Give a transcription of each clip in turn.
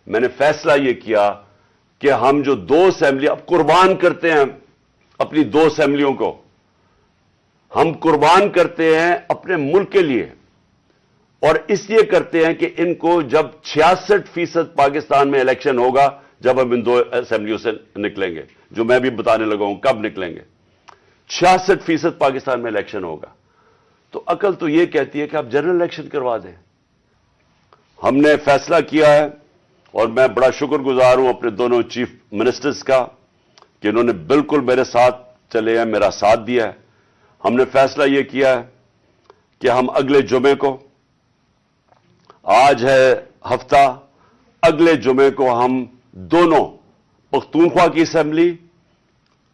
میں نے فیصلہ یہ کیا کہ ہم جو 2 اسمبلی اب قربان کرتے ہیں اپنی 2 اسمبلیوں کو، ہم قربان کرتے ہیں اپنے ملک کے لیے، اور اس لیے کرتے ہیں کہ ان کو جب 66% پاکستان میں الیکشن ہوگا، جب ہم ان 2 اسمبلیوں سے نکلیں گے، جو میں بھی بتانے لگا ہوں کب نکلیں گے، 66% پاکستان میں الیکشن ہوگا، تو عقل تو یہ کہتی ہے کہ آپ جنرل الیکشن کروا دیں۔ ہم نے فیصلہ کیا ہے، اور میں بڑا شکر گزار ہوں اپنے دونوں چیف منسٹرز کا کہ انہوں نے بالکل میرے ساتھ چلے ہیں، میرا ساتھ دیا ہے۔ ہم نے فیصلہ یہ کیا ہے کہ ہم اگلے جمعے کو، آج ہے ہفتہ، اگلے جمعے کو ہم دونوں پختونخوا کی اسمبلی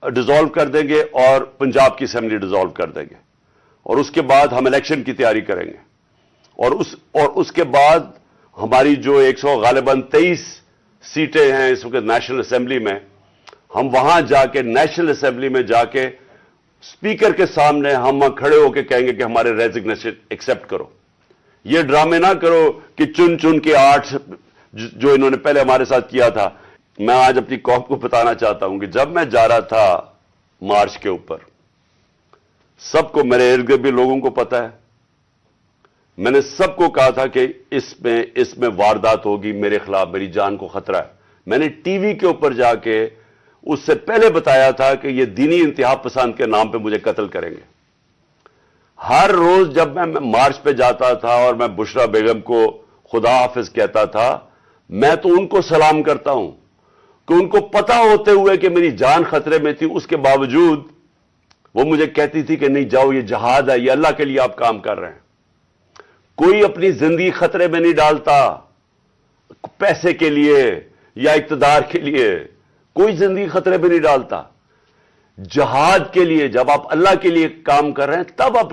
ڈیزالو کر دیں گے اور پنجاب کی اسمبلی ڈیزالو کر دیں گے، اور اس کے بعد ہم الیکشن کی تیاری کریں گے، اور اس کے بعد ہماری جو 100 غالباً 23 سیٹیں ہیں اس وقت نیشنل اسمبلی میں، ہم وہاں جا کے نیشنل اسمبلی میں جا کے اسپیکر کے سامنے ہم کھڑے ہو کے کہیں گے کہ ہمارے ریزگنیشن ایکسپٹ کرو۔ یہ ڈرامے نہ کرو کہ چن کے 8 جو انہوں نے پہلے ہمارے ساتھ کیا تھا۔ میں آج اپنی قوم کو بتانا چاہتا ہوں کہ جب میں جا رہا تھا مارچ کے اوپر، سب کو، میرے ارد گرد بھی لوگوں کو پتا ہے، میں نے سب کو کہا تھا کہ اس میں واردات ہوگی، میرے خلاف میری جان کو خطرہ ہے۔ میں نے ٹی وی کے اوپر جا کے اس سے پہلے بتایا تھا کہ یہ دینی انتہا پسند کے نام پہ مجھے قتل کریں گے۔ ہر روز جب میں مارچ پہ جاتا تھا اور میں بشرا بیگم کو خدا حافظ کہتا تھا، میں تو ان کو سلام کرتا ہوں کہ ان کو پتا ہوتے ہوئے کہ میری جان خطرے میں تھی، اس کے باوجود وہ مجھے کہتی تھی کہ نہیں جاؤ، یہ جہاد ہے، یہ اللہ کے لیے آپ کام کر رہے ہیں۔ کوئی اپنی زندگی خطرے میں نہیں ڈالتا پیسے کے لیے یا اقتدار کے لیے، کوئی زندگی خطرے میں نہیں ڈالتا۔ جہاد کے لیے جب آپ اللہ کے لیے کام کر رہے ہیں، تب آپ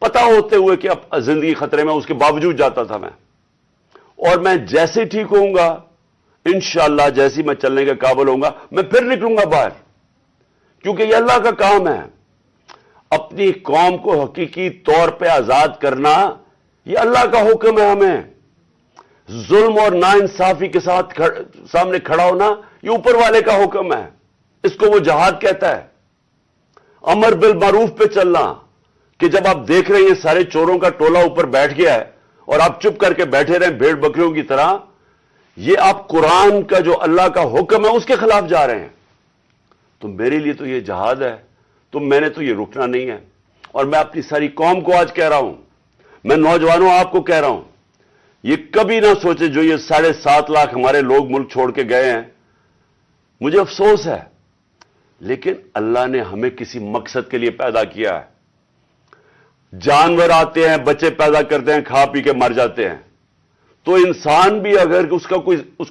پتا ہوتے ہوئے کہ اب زندگی خطرے میں، اس کے باوجود جاتا تھا میں۔ اور میں جیسے ٹھیک ہوں گا انشاءاللہ، جیسی میں چلنے کے قابل ہوں گا، میں پھر نکلوں گا باہر، کیونکہ یہ اللہ کا کام ہے۔ اپنی قوم کو حقیقی طور پہ آزاد کرنا یہ اللہ کا حکم ہے ہمیں۔ ظلم اور ناانصافی کے ساتھ سامنے کھڑا ہونا یہ اوپر والے کا حکم ہے، اس کو وہ جہاد کہتا ہے۔ امر بالمعروف پہ چلنا، کہ جب آپ دیکھ رہے ہیں یہ سارے چوروں کا ٹولہ اوپر بیٹھ گیا ہے اور آپ چپ کر کے بیٹھے رہیں بھیڑ بکریوں کی طرح، یہ آپ قرآن کا جو اللہ کا حکم ہے اس کے خلاف جا رہے ہیں۔ تو میرے لیے تو یہ جہاد ہے، تو میں نے تو یہ رکنا نہیں ہے۔ اور میں اپنی ساری قوم کو آج کہہ رہا ہوں، میں نوجوانوں آپ کو کہہ رہا ہوں، یہ کبھی نہ سوچے جو یہ 7.5 لاکھ ہمارے لوگ ملک چھوڑ کے گئے ہیں، مجھے افسوس ہے، لیکن اللہ نے ہمیں کسی مقصد کے لیے پیدا کیا ہے۔ جانور آتے ہیں، بچے پیدا کرتے ہیں، کھا پی کے مر جاتے ہیں، تو انسان بھی اگر اس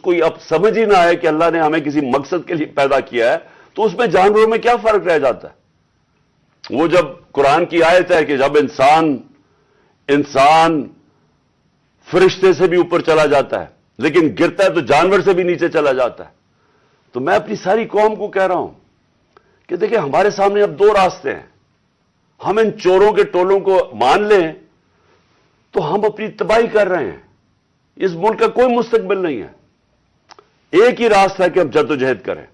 کو اب سمجھ ہی نہ آئے کہ اللہ نے ہمیں کسی مقصد کے لیے پیدا کیا ہے، تو اس میں جانوروں میں کیا فرق رہ جاتا ہے؟ وہ جب قرآن کی آیت ہے کہ جب انسان فرشتے سے بھی اوپر چلا جاتا ہے لیکن گرتا ہے تو جانور سے بھی نیچے چلا جاتا ہے۔ تو میں اپنی ساری قوم کو کہہ رہا ہوں کہ دیکھیں ہمارے سامنے اب 2 راستے ہیں۔ ہم ان چوروں کے ٹولوں کو مان لیں تو ہم اپنی تباہی کر رہے ہیں، اس ملک کا کوئی مستقبل نہیں ہے۔ ایک ہی راستہ ہے کہ ہم جدوجہد کریں۔